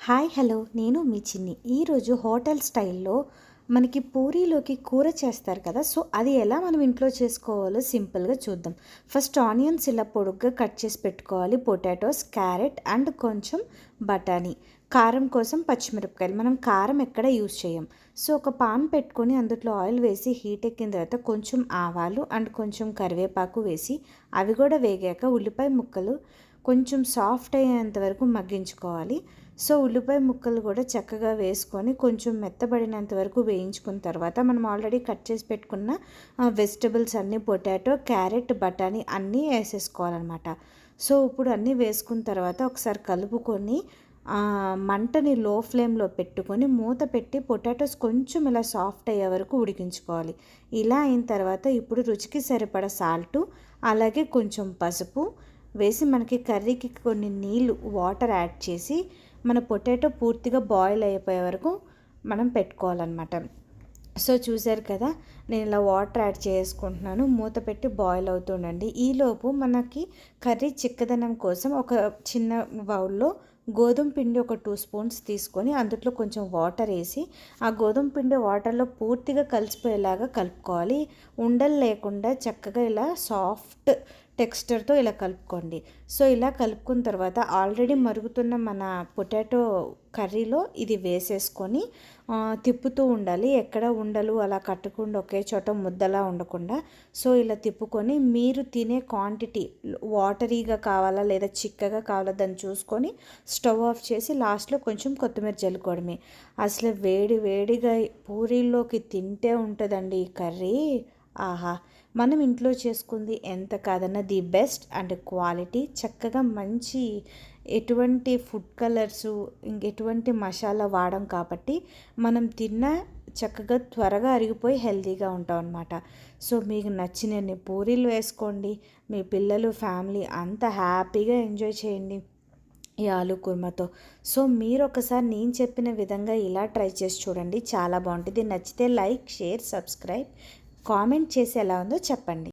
Hi hello నేను మీ చిన్ని. ఈరోజు హోటల్ స్టైల్లో మనకి పూరీలోకి కూర చేస్తారు కదా, సో అది ఎలా మనం ఇంట్లో చేసుకోవాలో సింపుల్గా చూద్దాం. ఫస్ట్ ఆనియన్స్ ఇలా పొడుగ్గా కట్ చేసి పెట్టుకోవాలి, పొటాటోస్, క్యారెట్ అండ్ కొంచెం బఠానీ, కారం కోసం పచ్చిమిరపకాయలు. మనం కారం ఎక్కడ యూజ్ చేయం. సో ఒక పాన్ పెట్టుకొని అందులో ఆయిల్ వేసి హీట్ ఎక్కిన తర్వాత కొంచెం ఆవాలు అండ్ కొంచెం కరివేపాకు వేసి అవి కూడా వేగాక ఉల్లిపాయ ముక్కలు కొంచెం సాఫ్ట్ అయ్యేంత వరకు మగ్గించుకోవాలి. సో ఉల్లిపాయ ముక్కలు కూడా చక్కగా వేసుకొని కొంచెం మెత్తబడినంత వరకు వేయించుకున్న తర్వాత మనం ఆల్రెడీ కట్ చేసి పెట్టుకున్న వెజిటబుల్స్ అన్నీ, పొటాటో, క్యారెట్, బఠానీ అన్నీ వేసేసుకోవాలన్నమాట. సో ఇప్పుడు అన్నీ వేసుకున్న తర్వాత ఒకసారి కలుపుకొని మంటని లో ఫ్లేమ్లో పెట్టుకొని మూత పెట్టి పొటాటోస్ కొంచెం ఇలా సాఫ్ట్ అయ్యే వరకు ఉడికించుకోవాలి. ఇలా అయిన తర్వాత ఇప్పుడు రుచికి సరిపడా సాల్టు, అలాగే కొంచెం పసుపు వేసి మనకి కర్రీకి కొన్ని నీళ్ళు వాటర్ యాడ్ చేసి మన పొటాటో పూర్తిగా బాయిల్ అయిపోయే వరకు మనం పెట్టుకోవాలన్నమాట. సో చూసారు కదా, నేను ఇలా వాటర్ యాడ్ చేసుకుంటున్నాను. మూత పెట్టి బాయిల్ అవుతుండండి. ఈలోపు మనకి కర్రీ చిక్కదనం కోసం ఒక చిన్న బౌల్లో గోధుమ పిండి ఒక 2 స్పూన్స్ తీసుకొని అందులో కొంచెం వాటర్ వేసి ఆ గోధుమ పిండి వాటర్లో పూర్తిగా కలిసిపోయేలాగా కలుపుకోవాలి. ఉండలు లేకుండా చక్కగా ఇలా సాఫ్ట్ టెక్స్చర్తో ఇలా కలుపుకోండి. సో ఇలా కలుపుకున్న తర్వాత ఆల్రెడీ మరుగుతున్న మన పొటాటో కర్రీలో ఇది వేసేసుకొని తిప్పుతూ ఉండాలి. ఎక్కడ ఉండలు అలా కట్టకుండా ఒకే చోట ముద్దలా ఉండకుండా. సో ఇలా తిప్పుకొని మీరు తినే క్వాంటిటీ వాటరీగా కావాలా లేదా చిక్కగా కావాలా దాన్ని చూసుకొని స్టవ్ ఆఫ్ చేసి లాస్ట్లో కొంచెం కొత్తిమీర జల్లుకోవడమే. అసలు వేడి వేడిగా పూరీల్లోకి తింటే ఉంటుందండి ఈ కర్రీ. ఆహా, మనం ఇంట్లో చేసుకుంది ఎంత కాదన్నా ది బెస్ట్ అండ్ క్వాలిటీ. చక్కగా మంచి ఎటువంటి ఫుడ్ కలర్సు ఇంకెటువంటి మసాలా వాడం కాబట్టి మనం తిన్న చక్కగా త్వరగా అరిగిపోయి హెల్తీగా ఉంటాం అన్నమాట. సో మీకు నచ్చినన్ని పూరీలు వేసుకోండి, మీ పిల్లలు ఫ్యామిలీ అంతా హ్యాపీగా ఎంజాయ్ చేయండి ఈ ఆలు కుర్మాతో. సో మీరు ఒకసారి నేను చెప్పిన విధంగా ఇలా ట్రై చేసి చూడండి, చాలా బాగుంటుంది. నచ్చితే లైక్, షేర్, సబ్స్క్రైబ్, కామెంట్ చేసి ఎలా ఉందో చెప్పండి.